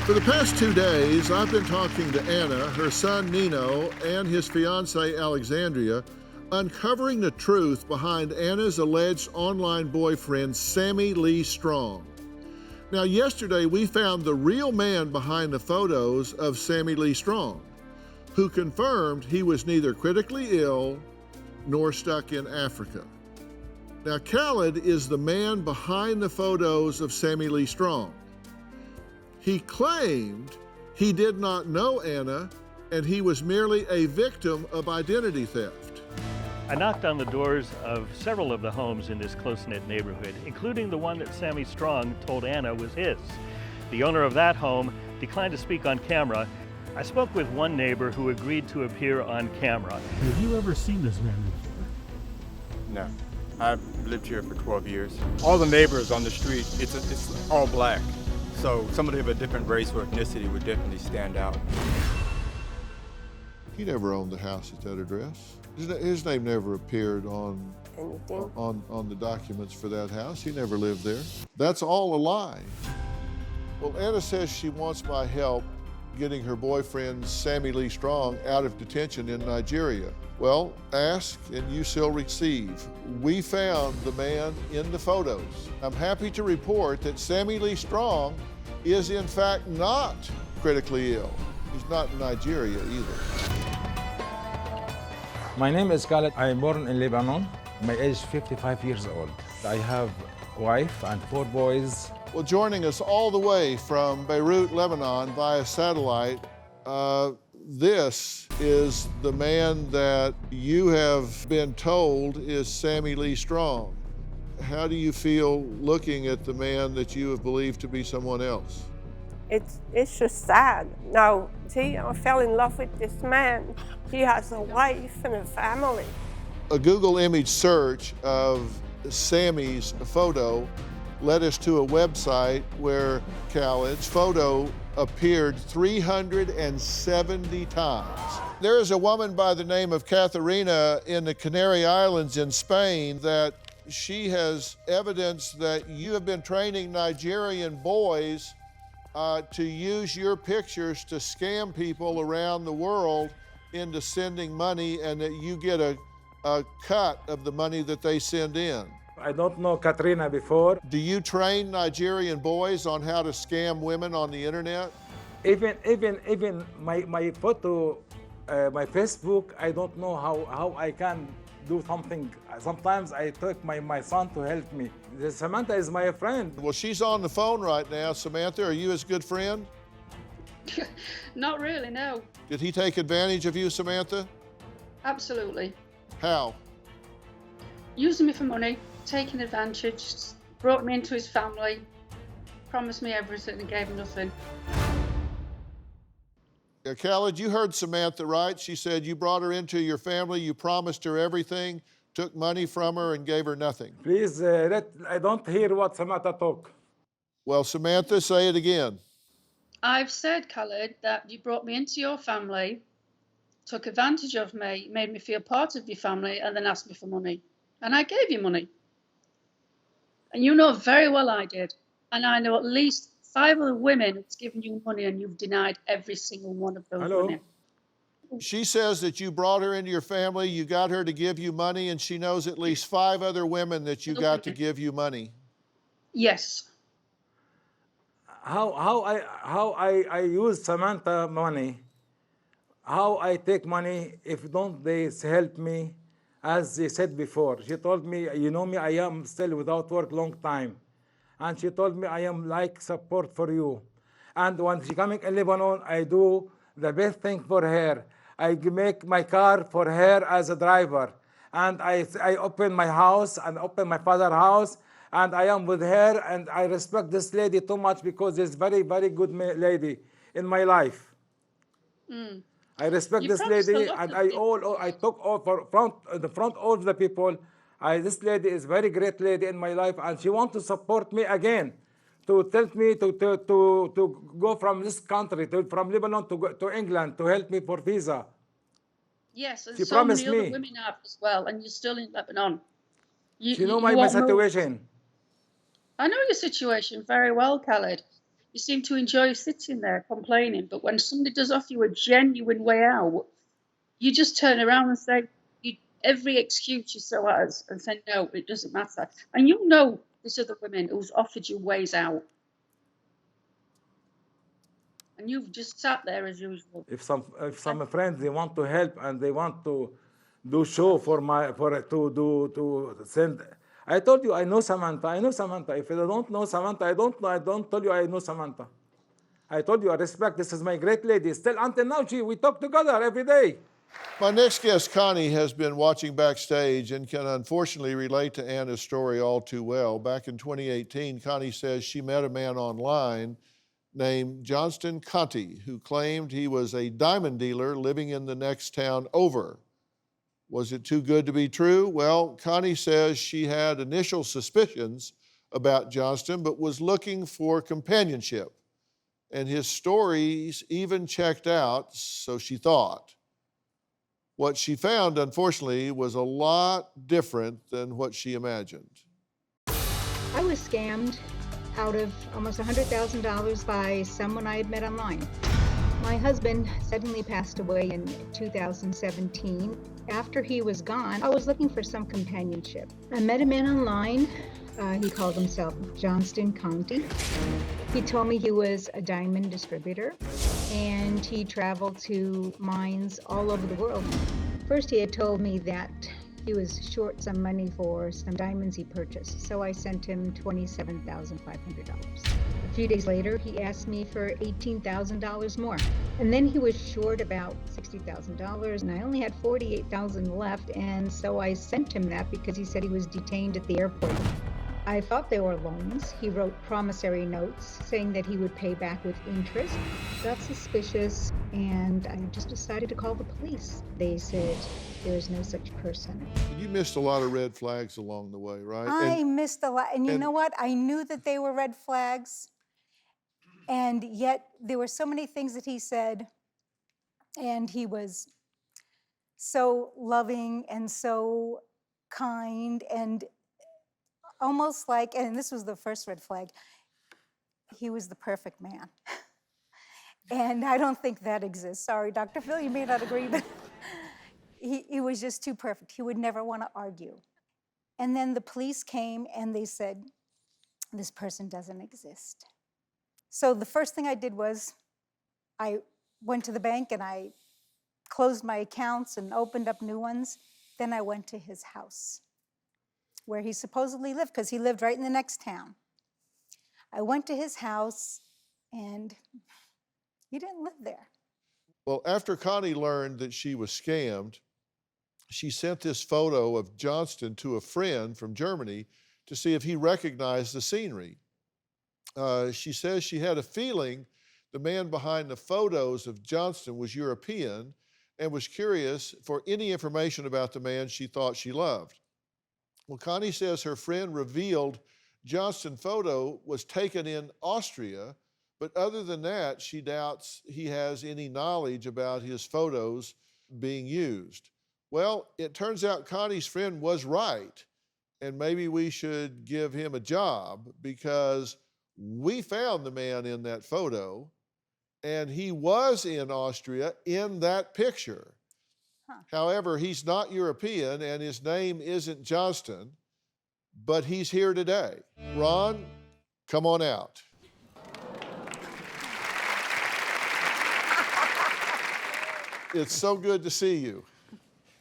For the past 2 days, I've been talking to Anna, her son Nino, and his fiancée Alexandria, uncovering the truth behind Anna's alleged online boyfriend, Sammie Lee Strong. Now, yesterday we found the real man behind the photos of Sammie Lee Strong, who confirmed he was neither critically ill nor stuck in Africa. Now, Khaled is the man behind the photos of Sammie Lee Strong. He claimed he did not know Anna and he was merely a victim of identity theft. I knocked on the doors of several of the homes in this close-knit neighborhood, including the one that Sammie Strong told Anna was his. The owner of that home declined to speak on camera. I spoke with one neighbor who agreed to appear on camera. Have you ever seen this man before? No. I've lived here for 12 years. All the neighbors on the street, it's all black. So somebody of a different race or ethnicity would definitely stand out. He never owned the house at that address. His name never appeared on the documents for that house. He never lived there. That's all a lie. Well, Anna says she wants my help getting her boyfriend, Sammie Lee Strong, out of detention in Nigeria. Well, ask and you shall receive. We found the man in the photos. I'm happy to report that Sammie Lee Strong is in fact not critically ill. He's not in Nigeria either. My name is Khaled. I am born in Lebanon. My age is 55 years old. I have a wife and 4 boys. Well, joining us all the way from Beirut, Lebanon via satellite, this is the man that you have been told is Sammie Lee Strong. How do you feel looking at the man that you have believed to be someone else? It's just sad. Now, see, I fell in love with this man. He has a wife and a family. A Google image search of Sammie's photo led us to a website where Khaled's photo appeared 370 times. There is a woman by the name of Katharina in the Canary Islands in Spain that she has evidence that you have been training Nigerian boys to use your pictures to scam people around the world into sending money, and that you get a cut of the money that they send in. I don't know Katrina before. Do you train Nigerian boys on how to scam women on the internet? Even my photo, my Facebook, I don't know how I can do something. Sometimes I take my son to help me. Samantha is my friend. Well, she's on the phone right now. Samantha, are you his good friend? Not really, no. Did he take advantage of you, Samantha? Absolutely. How? Using me for money, taking advantage, brought me into his family, promised me everything and gave him nothing. Khaled, you heard Samantha, right? She said you brought her into your family, you promised her everything, took money from her and gave her nothing. Please, I don't hear what Samantha talk. Well, Samantha, say it again. I've said, Khaled, that you brought me into your family, took advantage of me, made me feel part of your family, and then asked me for money. And I gave you money. And you know very well I did. And I know at least 5 other women that's given you money and you've denied every single one of those women. She says that you brought her into your family, you got her to give you money, and she knows at least 5 other women that you got to give you money. Yes. How I use Samantha money, how I take money if don't they help me, as they said before. She told me, you know me, I am still without work long time. And she told me I am like support for you. And when she coming in Lebanon, I do the best thing for her. I make my car for her as a driver. And I open my house and open my father's house, and I am with her, and I respect this lady too much because she's very, very good lady in my life. Mm. I respect this lady, and I took all the front all of the people. This lady is very great lady in my life, and she wants to support me again, to tell me to go from this country, from Lebanon to go to England, to help me for visa. Yes, and she so promised many me. other women have as well, and you're still in Lebanon. You know my situation. I know your situation very well, Khaled. You seem to enjoy sitting there complaining, but when somebody does offer you a genuine way out, you just turn around and say, every excuse you so has, and say, no, it doesn't matter. And you know there's other women who's offered you ways out. And you've just sat there as usual. If some friends, they want to help and they want to do show to send. I told you I know Samantha. I know Samantha. If I don't know Samantha, I don't tell you I know Samantha. I told you I respect. This is my great lady. Still until now, we talk together every day. My next guest, Connie, has been watching backstage and can unfortunately relate to Anna's story all too well. Back in 2018, Connie says she met a man online named Johnston Conti, who claimed he was a diamond dealer living in the next town over. Was it too good to be true? Well, Connie says she had initial suspicions about Johnston, but was looking for companionship. And his stories even checked out, so she thought. What she found, unfortunately, was a lot different than what she imagined. I was scammed out of almost $100,000 by someone I had met online. My husband suddenly passed away in 2017. After he was gone, I was looking for some companionship. I met a man online. He called himself Johnston Conti. He told me he was a diamond distributor and he traveled to mines all over the world. First, he had told me that he was short some money for some diamonds he purchased, so I sent him $27,500. A few days later, he asked me for $18,000 more. And then he was short about $60,000, and I only had $48,000 left, and so I sent him that because he said he was detained at the airport. I thought they were loans. He wrote promissory notes saying that he would pay back with interest. Got suspicious, and I just decided to call the police. They said there is no such person. You missed a lot of red flags along the way, right? I missed a lot. And you know what? I knew that they were red flags. And yet there were so many things that he said. And he was so loving and so kind and almost like, and this was the first red flag, he was the perfect man. And I don't think that exists. Sorry, Dr. Phil, you may not agree, but he was just too perfect. He would never want to argue. And then the police came and they said, this person doesn't exist. So the first thing I did was I went to the bank and I closed my accounts and opened up new ones. Then I went to his house where he supposedly lived, because he lived right in the next town. I went to his house and he didn't live there. Well, after Connie learned that she was scammed, she sent this photo of Johnston to a friend from Germany to see if he recognized the scenery. She says she had a feeling the man behind the photos of Johnston was European and was curious for any information about the man she thought she loved. Well, Connie says her friend revealed Johnston's photo was taken in Austria, but other than that, she doubts he has any knowledge about his photos being used. Well, it turns out Connie's friend was right, and maybe we should give him a job because we found the man in that photo, and he was in Austria in that picture. However, he's not European, and his name isn't Johnston, but he's here today. Ron, come on out. It's so good to see you.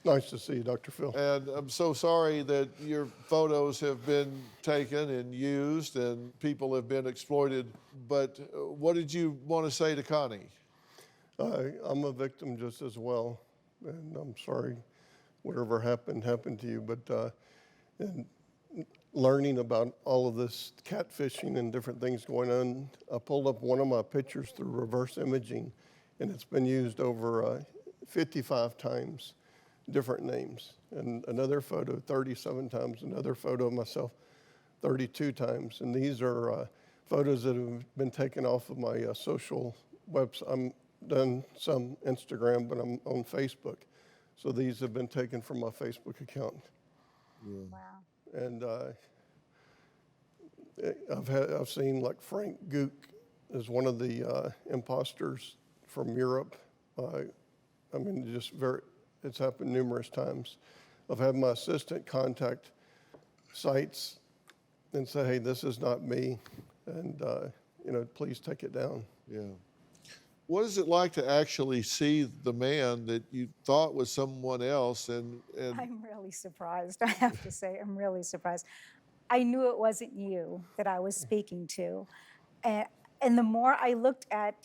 Nice to see you, Dr. Phil. And I'm so sorry that your photos have been taken and used and people have been exploited, but what did you want to say to Connie? I'm a victim just as well, and I'm sorry whatever happened to you, but in learning about all of this catfishing and different things going on, I pulled up one of my pictures through reverse imaging, and it's been used over 55 times, different names. And another photo 37 times, another photo of myself 32 times. And these are photos that have been taken off of my social website. I'm done some Instagram, but I'm on Facebook. So these have been taken from my Facebook account. Yeah. Wow. And I've seen like Frank Gook is one of the imposters from Europe. I mean, it's happened numerous times. I've had my assistant contact sites and say, hey, this is not me, and please take it down. Yeah. What is it like to actually see the man that you thought was someone else? And I'm really surprised, I have to say. I'm really surprised. I knew it wasn't you that I was speaking to. And the more I looked at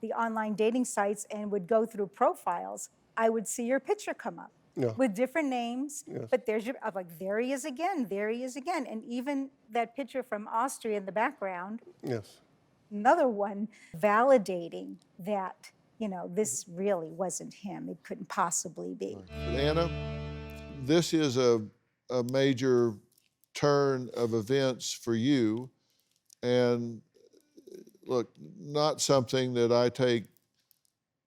the online dating sites and would go through profiles, I would see your picture come up with different names. Yes. But I'm like, there he is again, there he is again. And even that picture from Austria in the background. Yes. Another one validating that, this really wasn't him. It couldn't possibly be. Anna, this is a major turn of events for you. And look, not something that I take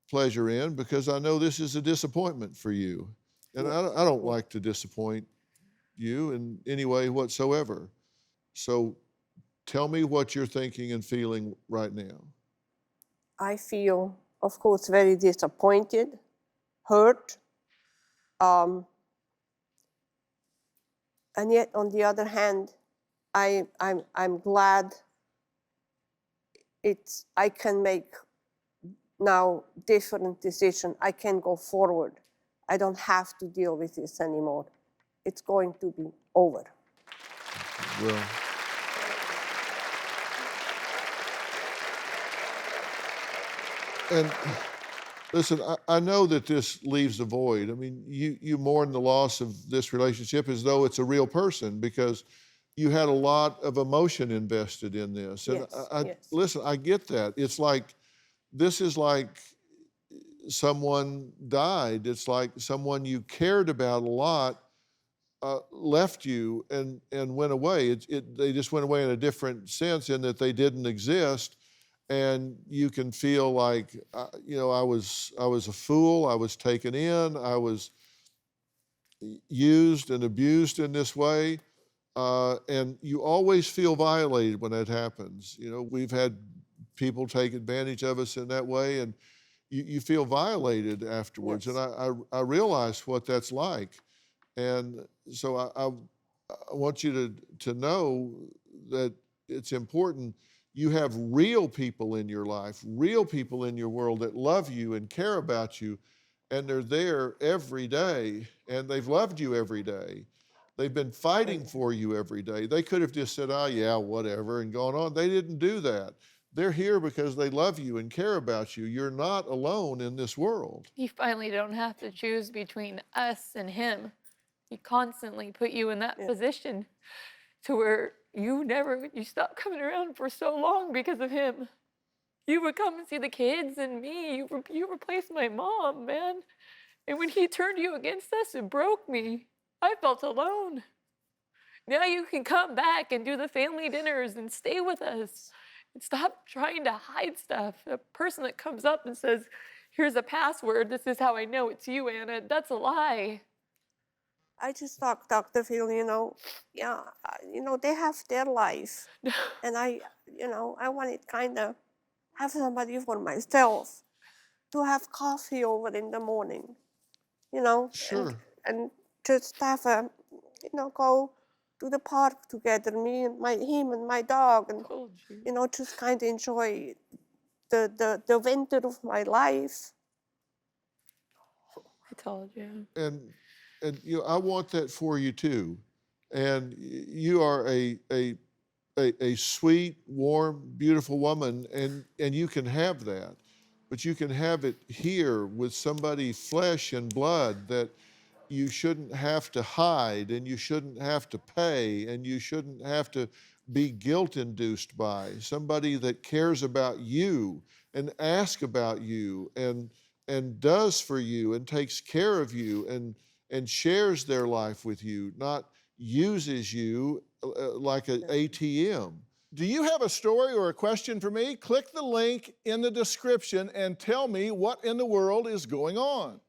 pleasure in, because I know this is a disappointment for you. And I don't like to disappoint you in any way whatsoever. So tell me what you're thinking and feeling right now. I feel, of course, very disappointed, hurt, and yet on the other hand, I'm glad I can make now different decision. I can go forward. I don't have to deal with this anymore. It's going to be over. Well, and listen, I know that this leaves a void. I mean, you mourn the loss of this relationship as though it's a real person, because you had a lot of emotion invested in this. And Yes, listen, I get that. It's like, this is like someone died. It's like someone you cared about a lot left you and went away. They just went away in a different sense, in that they didn't exist. And you can feel like, I was a fool. I was taken in. I was used and abused in this way. And you always feel violated when that happens. We've had people take advantage of us in that way, and you feel violated afterwards. Yes. And I realize what that's like. And so I want you to know that it's important. You have real people in your life, real people in your world that love you and care about you, and they're there every day, and they've loved you every day. They've been fighting for you every day. They could have just said, oh, yeah, whatever, and gone on. They didn't do that. They're here because they love you and care about you. You're not alone in this world. You finally don't have to choose between us and him. He constantly put you in that position to where you stopped coming around for so long because of him. You would come and see the kids and me. You replaced my mom, man. And when he turned you against us, it broke me. I felt alone. Now you can come back and do the family dinners and stay with us and stop trying to hide stuff. A person that comes up and says, here's a password, this is how I know it's you, Anna, that's a lie. I just thought, DrPhil, they have their life. And I wanted kind of have somebody for myself to have coffee over in the morning, Sure. And just have go to the park together, him and my dog, and just kind of enjoy the winter of my life. I told you. And I want that for you too. And you are a sweet, warm, beautiful woman, and you can have that. But you can have it here with somebody flesh and blood that you shouldn't have to hide, and you shouldn't have to pay, and you shouldn't have to be guilt-induced by. Somebody that cares about you and asks about you and does for you and takes care of you and shares their life with you, not uses you like an ATM. Do you have a story or a question for me? Click the link in the description and tell me what in the world is going on.